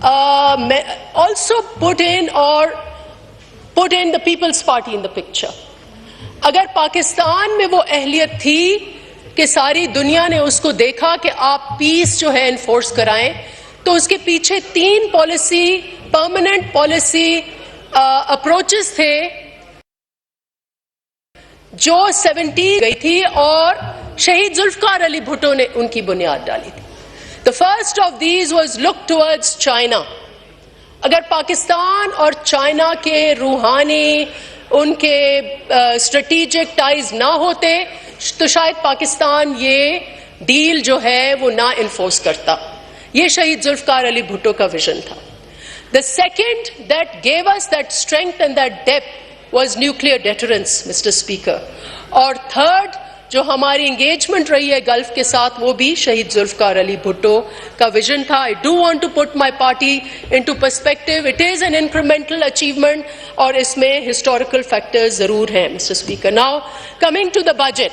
also put in the People's Party in the picture. اگر پاکستان میں وہ اہلیت تھی کہ ساری دنیا نے اس کو دیکھا کہ آپ پیس جو ہے انفورس کرائیں، تو اس کے پیچھے 3 پرماننٹ پالیسی اپروچز تھے جو 70 گئی تھی اور شہید ذوالفقار علی بھٹو نے ان کی بنیاد ڈالی تھی. The first of these was look towards China. اگر پاکستان اور چائنا کے روحانی ان کے اسٹریٹجک ٹائز نہ ہوتے تو شاید پاکستان یہ ڈیل جو ہے وہ نہ انفورس کرتا. یہ شہید ذوالفقار علی بھٹو کا ویژن تھا. The second that gave us that strength and that depth was nuclear deterrence, Mr. Speaker. اور third جو ہماری انگیجمنٹ رہی ہے گلف کے ساتھ وہ بھی شہید ذوالفقار علی بھٹو کا ویژن تھا. I do want to put my party into perspective. It is an incremental achievement اور اس میں historical factors ضرور ہیں, Mr. Speaker. Now, coming to the budget.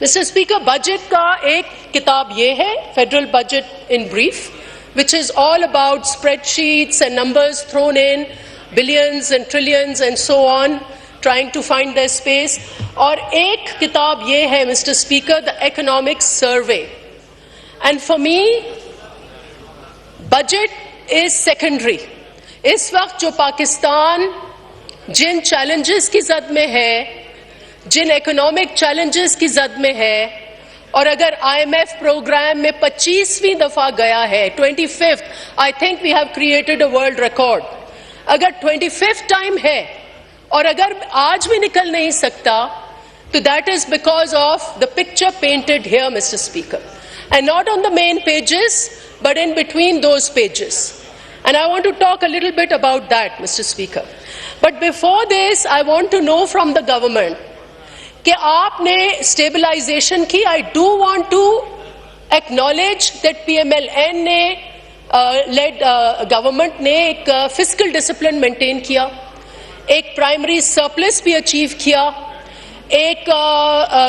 Mr. Speaker, budget کا ایک کتاب یہ ہے, Federal Budget in Brief, which is all about spreadsheets and numbers thrown in, billions and trillions and so on, trying to find their space. اور ایک کتاب یہ ہے, Mr. Speaker, The Economic Survey. And for me, budget is secondary. اس وقت جو پاکستان جن challenges کی زد میں ہے, جن اکنامک چیلنجز کی زد میں ہے, اور اگر IMF پروگرام میں 25ویں دفعہ گیا ہے, 25th, I think we have created a world record. اگر 25th ٹائم ہے اور اگر آج بھی نکل نہیں سکتا تو that is because of the picture painted here, Mr. Speaker. And not on the main pages, but in between those pages. And I want to talk a little bit about that, Mr. Speaker. But before this, I want to know from the government کہ آپ نے stabilization کی. I do want to acknowledge that PMLN نے led government نے ایک fiscal discipline maintain کیا, ایک primary surplus بھی اچیو کیا, ایک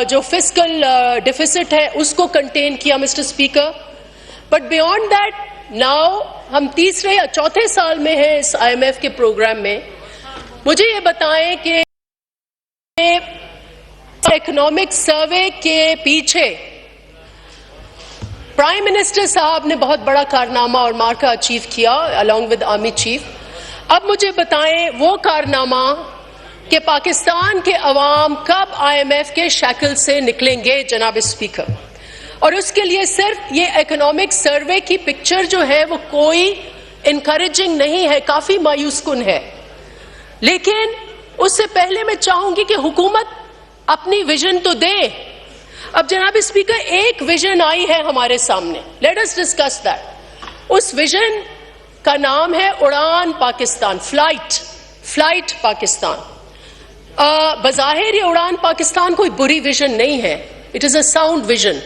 جو فسکل ڈیفیسٹ ہے اس کو کنٹین کیا, mister speaker. But beyond that now ہم تیسرے یا چوتھے سال میں ہیں اس IMF کے پروگرام میں. مجھے یہ بتائیں کہ اکنامک سروے کے پیچھے پرائم منسٹر صاحب نے بہت بڑا کارنامہ اور مارکہ اچیو کیا along with آرمی چیف. اب مجھے بتائیں وہ کارنامہ کہ پاکستان کے عوام کب IMF کے شیکل سے نکلیں گے, جناب اسپیکر. اور اس کے لیے صرف یہ اکنامک سروے کی پکچر جو ہے وہ کوئی انکریجنگ نہیں ہے, کافی مایوس کن ہے. لیکن اس سے پہلے میں چاہوں گی کہ حکومت اپنی ویژن تو دے. اب جناب اسپیکر ایک ویژن آئی ہے ہمارے سامنے, لیٹ اس ڈسکس دیٹ. اس ویژن کا نام ہے اڑان پاکستان, فلائٹ پاکستان. بظاہر یہ اڑان پاکستان کوئی بری ویژن نہیں ہے, it is a sound vision.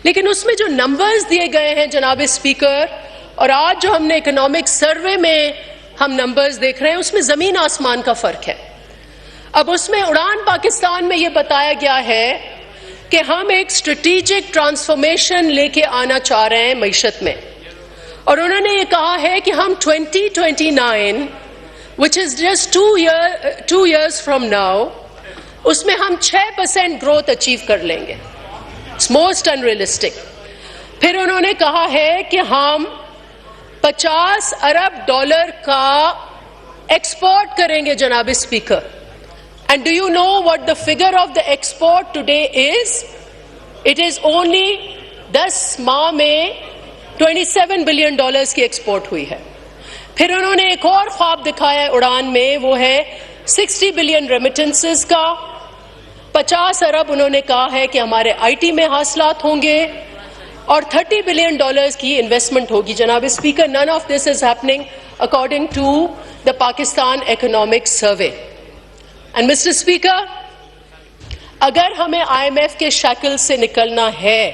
لیکن اس میں جو نمبرز دیے گئے ہیں جناب اسپیکر, اور آج جو ہم نے اکنامک سروے میں ہم نمبرز دیکھ رہے ہیں, اس میں زمین آسمان کا فرق ہے. اب اس میں اڑان پاکستان میں یہ بتایا گیا ہے کہ ہم ایک اسٹریٹجک ٹرانسفارمیشن لے کے آنا چاہ رہے ہیں معیشت میں. اور انہوں نے یہ کہا ہے کہ ہم 2029 which is just 2 years from now, اس میں ہم 6% گروتھ اچیو کر لیں گے. It's most unrealistic. پھر انہوں نے کہا ہے کہ ہم $50 ارب کا ایکسپورٹ کریں گے جناب speaker. And do you know what the figure of the export today is? It is only 10 ماہ میں $27 بلین کی ایکسپورٹ ہوئی ہے. پھر انہوں نے ایک اور خواب دکھایا ہے اڑان میں, وہ ہے 60 بلین ریمیٹنسز کا. 50 ارب انہوں نے کہا ہے کہ ہمارے IT میں حاصلات ہوں گے اور $30 بلین کی انویسٹمنٹ ہوگی. جناب speaker, none of this is happening according to the Pakistan Economic Survey. And Mr. Speaker, اگر ہمیں IMF کے شیکل سے نکلنا ہے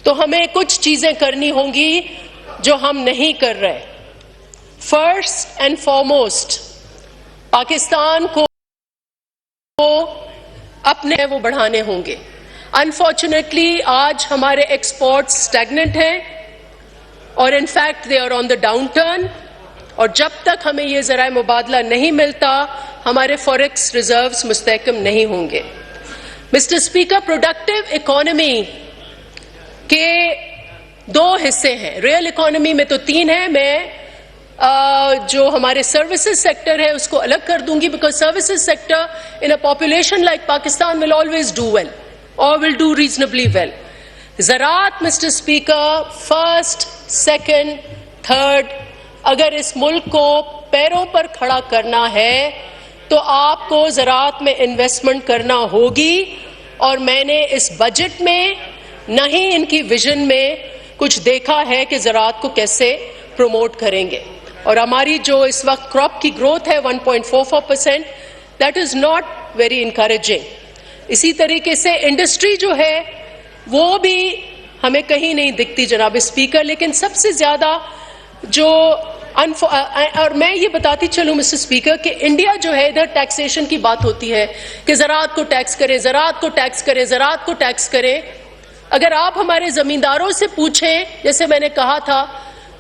تو ہمیں کچھ چیزیں کرنی ہوں گی جو ہم نہیں کر رہے. فرسٹ اینڈ فارموسٹ, پاکستان کو اپنے وہ بڑھانے ہوں گے. انفارچونیٹلی آج ہمارے ایکسپورٹ سٹیگننٹ ہیں, اور in fact they are on the downturn. اور جب تک ہمیں یہ ذرائع مبادلہ نہیں ملتا ہمارے فوریکس ریزروز مستحکم نہیں ہوں گے. مسٹر اسپیکر, پروڈکٹیو اکانومی کے دو حصے ہیں. ریئل اکانومی میں تو تین ہیں. میں جو ہمارے سروسز سیکٹر ہے اس کو الگ کر دوں گی, because services sector in a population like Pakistan will always do well اور ول ڈو ریزنبلی ویل. زراعت mister speaker, first, second, third, اگر اس ملک کو پیروں پر کھڑا کرنا ہے تو آپ کو زراعت میں انویسٹمنٹ کرنا ہوگی. اور میں نے اس بجٹ میں نہ ہی ان کی ویژن میں کچھ دیکھا ہے کہ زراعت کو کیسے پروموٹ کریں گے. اور ہماری جو اس وقت کراپ کی گروتھ ہے 1.44%, that is not very encouraging. اسی طریقے سے انڈسٹری جو ہے وہ بھی ہمیں کہیں نہیں دکھتی جناب اسپیکر. لیکن سب سے زیادہ جو اور میں یہ بتاتی چلوں مسٹر اسپیکر کہ انڈیا جو ہے ادھر ٹیکسیشن کی بات ہوتی ہے کہ زراعت کو ٹیکس کریں, زراعت کو ٹیکس کریں, زراعت کو ٹیکس کریں. اگر آپ ہمارے زمینداروں سے پوچھیں, جیسے میں نے کہا تھا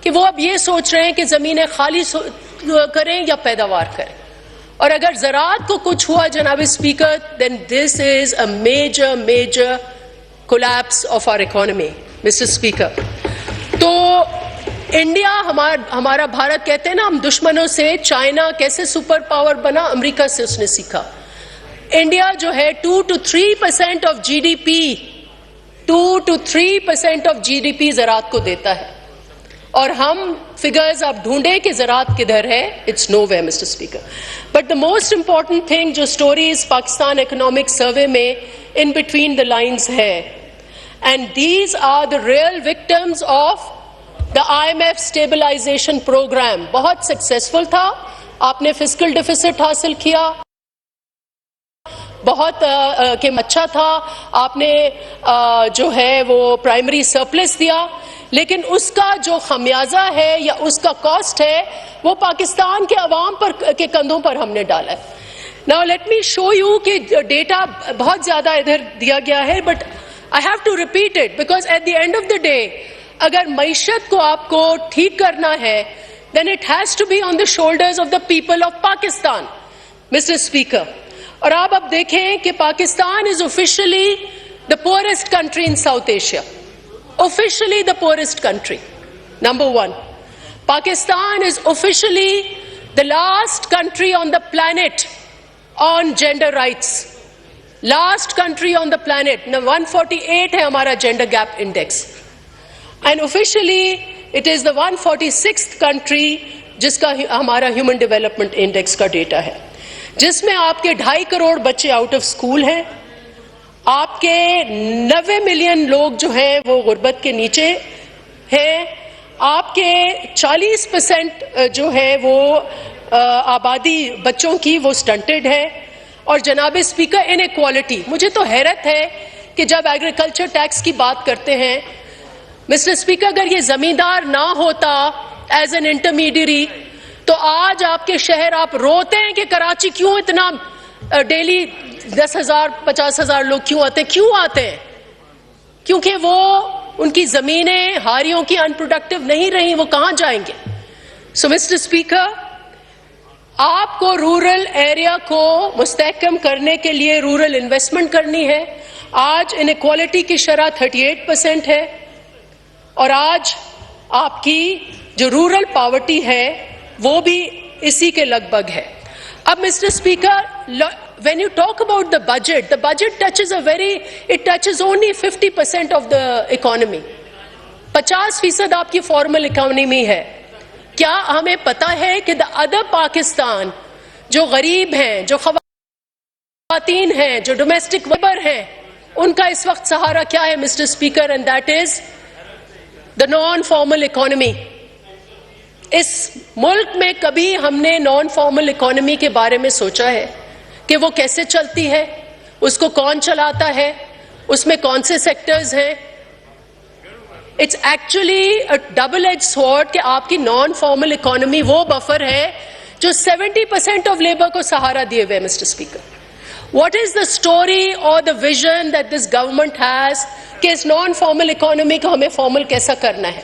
کہ وہ اب یہ سوچ رہے ہیں کہ زمینیں خالی کریں یا پیداوار کریں. اور اگر زراعت کو کچھ ہوا جناب speaker, then this is a major collapse of our economy mister speaker. تو انڈیا ہمارا بھارت, کہتے ہیں نا ہم دشمنوں سے, چائنا کیسے سپر پاور بنا, امریکہ سے اس نے سیکھا. انڈیا جو ہے 2 to 3% of G D P 2 to 3% of G D P زراعت کو دیتا ہے. اور ہم فگرز آپ ڈھونڈیں کہ زراعت کدھر ہے, it's nowhere mister speaker. But the most important thing جو اسٹوریز پاکستان اکنامک سروے میں ان بٹوین دا لائنز ہے, and these are the real victims of the IMF stabilisation programme. بہت سکسیسفل تھا, آپ نے فسکل ڈیفیسٹ حاصل کیا, بہت اچھا تھا, آپ نے جو ہے وہ پرائمری سرپلس دیا, لیکن اس کا جو خمیازہ ہے یا اس کا کاسٹ ہے وہ پاکستان کے عوام کے کندھوں پر ہم نے ڈالا ہے. Now let me show you کہ ڈیٹا بہت زیادہ ادھر دیا گیا ہے, but I have to repeat it because at the end of the day اگر معیشت کو آپ کو ٹھیک کرنا ہے then it has to be on the shoulders of the people of Pakistan, Mr. Speaker. اور آپ اب دیکھیں کہ Pakistan is officially the poorest country in South Asia. Officially the poorest country. Number one. Pakistan is officially the last country on the planet on gender rights. Last country on the planet. Now 148 ہے ہمارا gender gap index. And officially it is the 146th country جس کا ہمارا human development index کا data ہے, جس میں آپ کے 2.5 کروڑ بچے آؤٹ آف اسکول ہیں, آپ کے 90 ملین لوگ جو ہیں وہ غربت کے نیچے ہیں, آپ کے 40% جو ہے وہ آبادی بچوں کی وہ سٹنٹڈ ہے. اور جناب اسپیکر ان ایکوالٹی, مجھے تو حیرت ہے کہ جب ایگریکلچر ٹیکس کی بات کرتے ہیں مسٹر اسپیکر, اگر یہ زمیندار نہ ہوتا ایز این انٹرمیڈیری تو آج آپ کے شہر, آپ روتے ہیں کہ کراچی کیوں اتنا ڈیلی 10,000 50,000 لوگ کیوں آتے ہیں, کیوں آتے ہیں؟ کیونکہ وہ ان کی زمینیں ہاریوں کی ان پروڈکٹیو نہیں رہیں, وہ کہاں جائیں گے؟ سو مسٹر اسپیکر, آپ کو رورل ایریا کو مستحکم کرنے کے لیے رورل انویسٹمنٹ کرنی ہے. آج انیکوالٹی کی شرح 38% ہے, اور آج آپ کی جو رورل پاورٹی ہے وہ بھی اسی کے لگ بھگ ہے. اب mister speaker, when you talk about the budget touches it touches only 50% of the economy. 50% آپ کی فارمل اکانومی ہے. کیا ہمیں پتا ہے کہ the other پاکستان جو غریب ہیں, جو خواتین ہیں, جو ڈومیسٹک ورکر ہیں, ان کا اس وقت سہارا کیا ہے mister speaker, and that is the non-formal economy. اس ملک میں کبھی ہم نے نان فارمل اکانومی کے بارے میں سوچا ہے کہ وہ کیسے چلتی ہے, اس کو کون چلاتا ہے, اس میں کون سے سیکٹرز ہیں؟ It's actually a double edge sword کہ آپ کی نان فارمل اکانومی وہ بفر ہے جو 70% آف لیبر کو سہارا دیے ہوئے. Mr speaker, what is the story اور the vision that this government has کہ اس نان فارمل اکانومی کو ہمیں فارمل کیسا کرنا ہے؟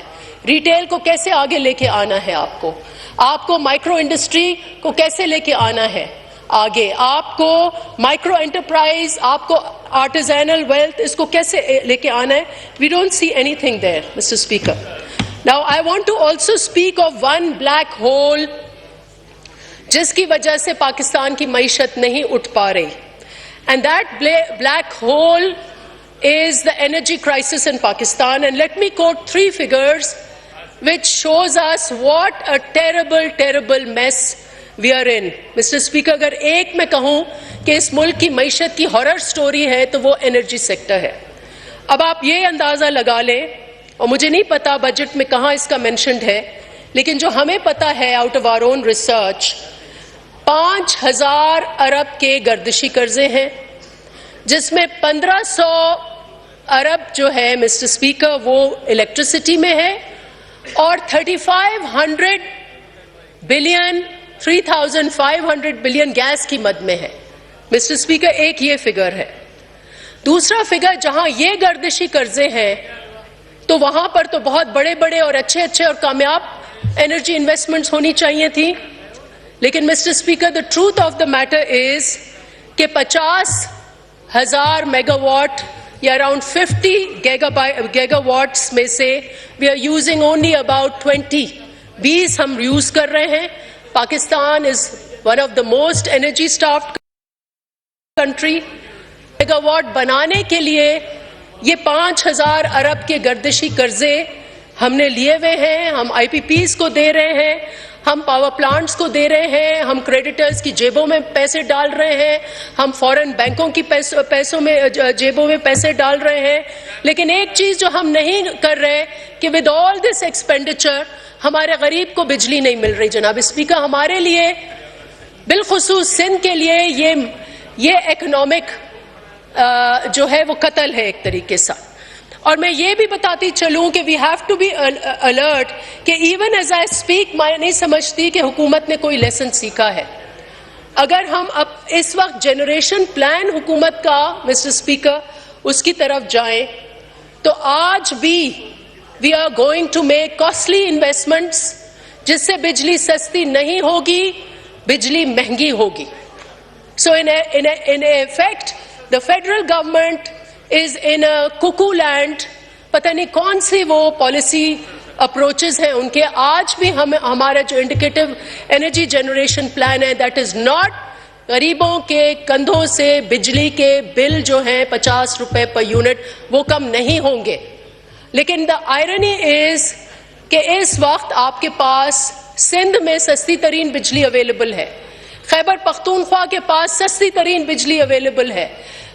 ریٹیل کو کیسے آگے لے کے آنا ہے آپ کو مائکرو انڈسٹری کو کیسے لے کے آنا ہے آگے, آپ کو مائکرو انٹرپرائز, آپ کو آرٹیزینل ویلتھ, اس کو کیسے لے کے آنا ہے. We don't see anything there mister speaker. Now I want to also speak of one black hole جس کی وجہ سے پاکستان کی معیشت نہیں اٹھ پا رہی, and that black hole is the energy crisis in Pakistan. And let me quote 3 figures which shows us what a terrible mess we are in. Mr. Speaker, اگر ایک میں کہوں کہ اس ملک کی معیشت کی ہارر سٹوری ہے تو وہ انرجی سیکٹر ہے. اب آپ یہ اندازہ لگا لیں, اور مجھے نہیں پتا بجٹ میں کہاں اس کا مینشنڈ ہے, لیکن جو ہمیں پتا ہے out of our own research 5,000 ارب کے گردشی قرضے ہیں, جس میں 1,500 ارب جو ہے مسٹر اسپیکر وہ الیکٹریسٹی میں ہے, اور 3,500 بلین 3,500 بلین گیس کی مد میں ہے. مسٹر اسپیکر, ایک یہ فگر ہے. دوسرا فگر, جہاں یہ گردشی قرضے ہیں تو وہاں پر تو بہت بڑے اور اچھے اور کامیاب انرجی انویسٹمنٹس ہونی چاہیے تھی, لیکن Mr speaker the truth of the matter is کہ 50,000 میگا واٹ یا اراؤنڈ 50 گیگا واٹس میں سے we are using only about 20 ہم یوز کر رہے ہیں. Pakistan is one of the most energy stuffed country. Megawatt بنانے کے لیے یہ 5,000 ارب کے گردشی قرضے ہم نے لیے ہوئے ہیں, ہم آئی پی پیز کو دے رہے ہیں, ہم پاور پلانٹس کو دے رہے ہیں, ہم کریڈیٹرز کی جیبوں میں پیسے ڈال رہے ہیں, ہم فورن بینکوں کی پیسوں میں جیبوں میں پیسے ڈال رہے ہیں. لیکن ایک چیز جو ہم نہیں کر رہے کہ ود آل دس ایکسپینڈیچر ہمارے غریب کو بجلی نہیں مل رہی. جناب اسپیکر, ہمارے لیے بالخصوص سندھ کے لیے یہ اکنامک جو ہے وہ قتل ہے ایک طریقے سے. اور میں یہ بھی بتاتی چلوں کہ we have to be alert کہ ایون ایز آئی اسپیک میں نہیں سمجھتی کہ حکومت نے کوئی لیسن سیکھا ہے. اگر ہم اب اس وقت جنریشن پلان حکومت کا مسٹر اسپیکر اس کی طرف جائیں تو آج بھی we are going to make costly investments جس سے بجلی سستی نہیں ہوگی, بجلی مہنگی ہوگی. سو in effect the federal government is in a cuckoo land. پتہ نہیں کون سی وہ پالیسی اپروچز ہیں ان کے. آج بھی ہمارا جو انڈیکیٹو انرجی جنریشن پلان ہے دیٹ از ناٹ, غریبوں کے کندھوں سے بجلی کے بل جو ہیں 50 روپے پر یونٹ وہ کم نہیں ہوں گے. لیکن دا آئرنی از کہ اس وقت آپ کے پاس سندھ میں سستی ترین بجلی اویلیبل ہے, خیبر پختونخوا کے پاس سستی ترین بجلی اویلیبل ہے,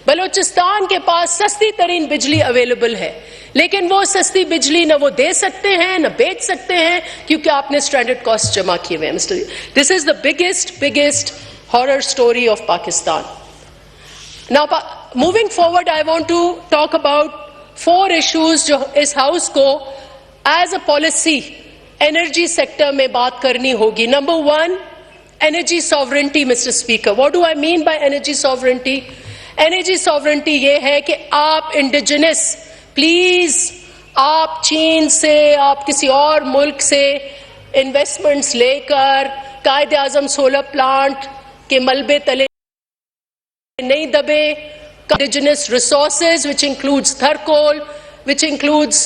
بلوچستان کے پاس سستی ترین بجلی اویلیبل ہے, لیکن وہ سستی بجلی نہ وہ دے سکتے ہیں نہ بیچ سکتے ہیں کیونکہ آپ نے اسٹرینڈڈ کاسٹ جمع کیے ہوئے ہیں. This is the biggest horror story of Pakistan. Now moving forward I want to talk about 4 issues جو اس ہاؤس کو as a policy energy sector میں بات کرنی ہوگی. Number 1, energy sovereignty, Mr. Speaker. What do I mean by energy sovereignty? Energy sovereignty یہ ہے کہ آپ انڈیجنس, پلیز آپ چین سے, آپ کسی اور ملک سے انویسٹمنٹس لے کر قائد اعظم سولر پلانٹ کے ملبے تلے نہیں دبے. Indigenous resources which includes Tharkol, which includes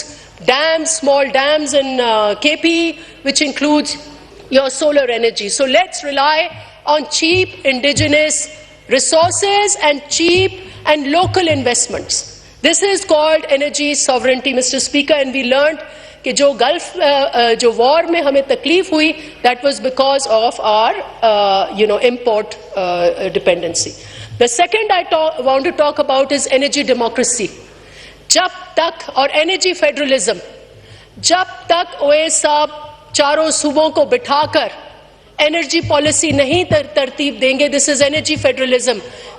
dams, small dams in KP, which includes your solar energy. So let's rely on cheap indigenous resources and cheap and local investments. This is called energy sovereignty, Mr. Speaker, and we learned کہ جو golf جو وار میں ہمیں تکلیف ہوئی that was because of our import dependency. The second I want to talk about is energy democracy. جب تک اور energy federalism, جب تک اویس صاحب چاروں صوبوں کو بٹھا کر انرجی پالیسی نہیں ترتیب دیں گے, دس از انرجی فیڈرلزم,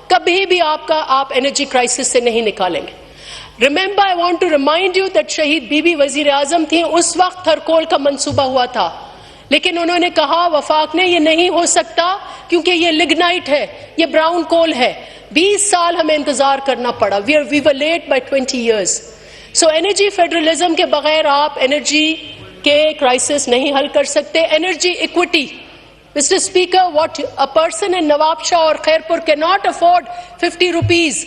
کبھی بھی آپ انرجی کرائسس سے نہیں نکالیں گے. Remember I want to remind you that شہید بی بی وزیر اعظم تھیں, اس وقت تھرکول کا منصوبہ ہوا تھا, لیکن انہوں نے کہا وفاق نے یہ نہیں ہو سکتا کیونکہ یہ لگنائٹ ہے, یہ براؤن کول ہے. 20 سال ہمیں انتظار کرنا پڑا. We were late by 20 years. So energy federalism کے بغیر آپ انرجی کہ کرائسس نہیں حل کر سکتے. Energy equity. Mr. Speaker, what a person in Nawab Shah اور خیرپور cannot afford 50 rupees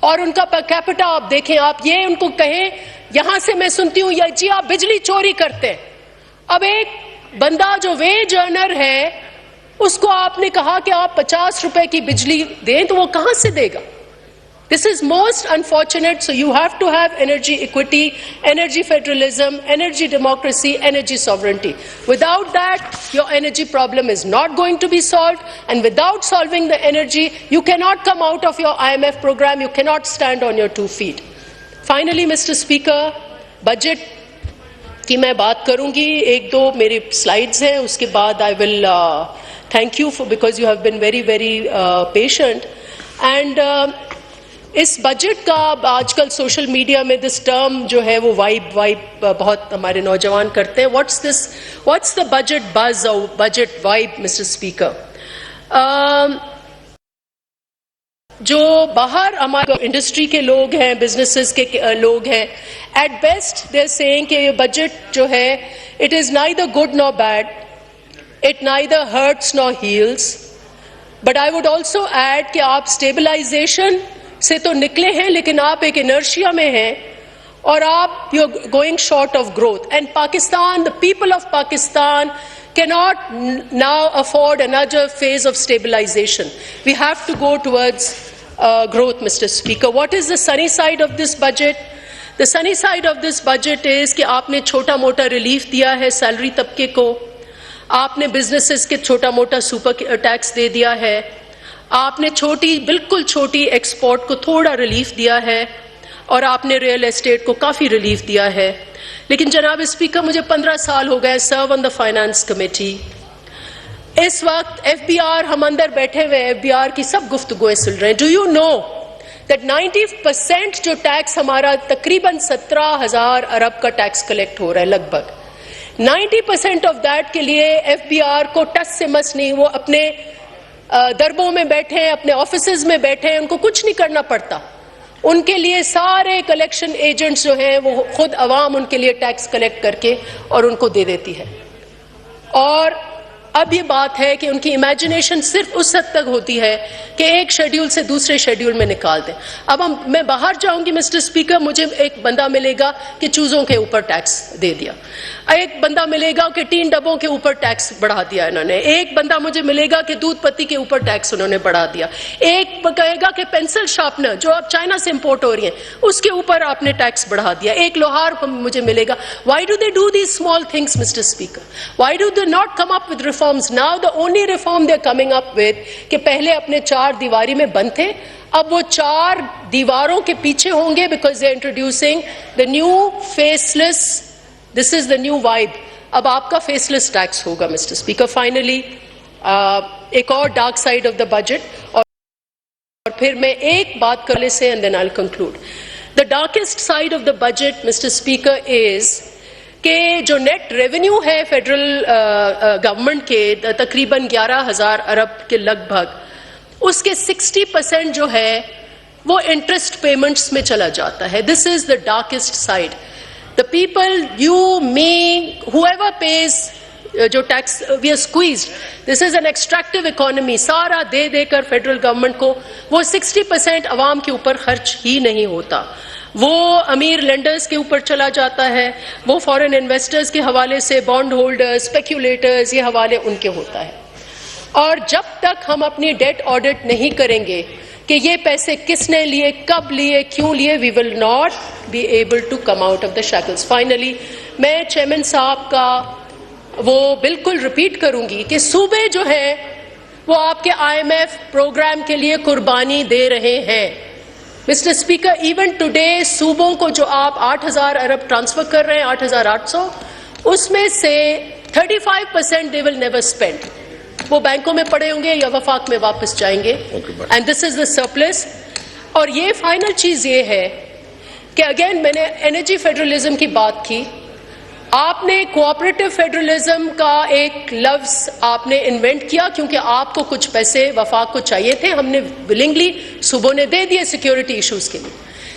اور ان کا per capita آپ دیکھیں, آپ یہ ان کو کہیں, یہاں سے میں سنتی ہوں یا جی آپ بجلی چوری کرتے ہیں. اب ایک بندہ جو ویج ارنر ہے اس کو آپ نے کہا کہ آپ 50 روپے کی بجلی دیں تو وہ کہاں سے دے گا؟ This is most unfortunate. So you have to have energy equity, energy federalism, energy democracy, energy sovereignty. Without that, your energy problem is not going to be solved. And without solving the energy, you cannot come out of your IMF program. You cannot stand on your 2 feet. Finally, Mr. Speaker, budget کی میں بات کروں گی. 1-2 میری slides ہیں, اس کے بعد I will thank you because you have been very, very patient. And اس بجٹ کا آج کل سوشل میڈیا میں دس ٹرم جو ہے وہ وائب بہت ہمارے نوجوان کرتے ہیں. واٹس دا بجٹ بز اور بجٹ وائب مسٹر اسپیکر. جو باہر ہمارے انڈسٹری کے لوگ ہیں, بزنسز کے لوگ ہیں, at best they are saying کہ یہ بجٹ جو ہے it is neither good nor bad, it neither hurts nor heals. But I would also add کہ آپ اسٹیبلائزیشن سے تو نکلے ہیں لیکن آپ ایک انرشیا میں ہیں اور آپ you are going short of growth. And Pakistan, the people of Pakistan cannot now afford another phase of stabilization. We have to go towards growth, Mr. Speaker. What is the sunny side of this budget? The sunny side of this budget is کہ آپ نے چھوٹا موٹا relief دیا ہے salary طبقے کو, آپ نے بزنسز کے چھوٹا موٹا سپر ٹیکس دے دیا ہے, آپ نے بالکل چھوٹی ایکسپورٹ کو تھوڑا ریلیف دیا ہے, اور آپ نے ریئل ایسٹیٹ کو کافی ریلیف دیا ہے. لیکن جناب اسپیکر, مجھے 15 سال ہو گئے سرو آن دا فائنانس کمیٹی. اس وقت ایف بی آر, ہم اندر بیٹھے ہوئے ایف بی آر کی سب گفتگویں سن رہے ہیں. ڈو یو نو دیٹ 90% جو ٹیکس ہمارا تقریباً 17,000 ارب کا ٹیکس کلیکٹ ہو رہا ہے, لگ بھگ 90% آف دیٹ کے لیے ایف بی آر کو ٹس سے مس نہیں, وہ اپنے دربوں میں بیٹھے ہیں, اپنے آفیسز میں بیٹھے ہیں, ان کو کچھ نہیں کرنا پڑتا. ان کے لیے سارے کلیکشن ایجنٹس جو ہیں وہ خود عوام ان کے لیے ٹیکس کلیکٹ کر کے اور ان کو دے دیتی ہے. اور اب یہ بات ہے کہ ان کی امیجنیشن صرف اس حد تک ہوتی ہے کہ ایک شیڈیول سے دوسرے شیڈیول میں نکال دیں. اب میں باہر جاؤں گی مسٹر اسپیکر, مجھے ایک بندہ ملے گا کہ چوزوں کے اوپر ٹیکس دے دیا, ایک بندہ ملے گا کہ ٹین ڈبوں کے اوپر ٹیکس بڑھا دیا انہوں نے, ایک بندہ مجھے ملے گا کہ دودھ پتی کے اوپر ٹیکس انہوں نے بڑھا دیا, ایک کہے گا کہ پینسل شارپنر جو اب چائنا سے امپورٹ ہو رہی ہیں اس کے اوپر آپ نے ٹیکس بڑھا دیا, ایک لوہار مجھے ملے گا. Why do they do these small things Mr speaker? Why do they not come up with reforms? Now the only reform they are coming up with کہ پہلے اپنے 4 دیواری میں بند تھے, اب وہ 4 دیواروں کے پیچھے ہوں گے because they introducing the new faceless. This is the new vibe. اب آپ کا فیس لیس ٹیکس ہوگا مسٹر اسپیکر. فائنلی ایک اور dark side of the budget, اور پھر میں ایک بات کر لے سے and then I will conclude. The darkest side of the budget Mr speaker is کہ جو نیٹ ریونیو ہے فیڈرل گورنمنٹ کے تقریباً 11,000 ارب کے لگ بھگ, اس کے 60% جو ہے وہ انٹرسٹ پیمنٹس میں چلا جاتا ہے. This is the darkest side. The people, you, me, whoever pays جو tax, we are squeezed. This is an extractive economy. سارا دے دے کر فیڈرل گورنمنٹ کو وہ 60% عوام کے اوپر خرچ ہی نہیں ہوتا, وہ امیر لینڈرز کے اوپر چلا جاتا ہے, وہ فورن انویسٹرز کے حوالے سے بانڈ ہولڈرز, اسپیکولیٹرز, یہ حوالے ان کے ہوتا ہے. اور جب تک ہم اپنی ڈیٹ آڈٹ نہیں کریں گے کہ یہ پیسے کس نے لیے, کب لیے, کیوں لیے, we will not be able to come out of the shackles. Finally میں چیئرمین صاحب کا وہ بالکل ریپیٹ کروں گی کہ صوبے جو ہیں وہ آپ کے آئی ایم ایف پروگرام کے لیے قربانی دے رہے ہیں. مسٹر اسپیکر, ایون ٹوڈے صوبوں کو جو آپ 8,000 ارب ٹرانسفر کر رہے ہیں, 8,800, اس میں سے 35% they will never spend. وہ بینکوں میں پڑے ہوں گے یا وفاق میں واپس جائیں گے. And this is the surplus. اور یہ فائنل چیز یہ ہے کہ اگین میں نے انرجی فیڈرلزم کی بات کی, آپ نے کوآپریٹو فیڈرلزم کا ایک لفظ آپ نے انوینٹ کیا کیونکہ آپ کو کچھ پیسے وفاق کو چاہیے تھے, ہم نے ولنگلی صوبوں نے دے دیے سیکیورٹی ایشوز کے لیے.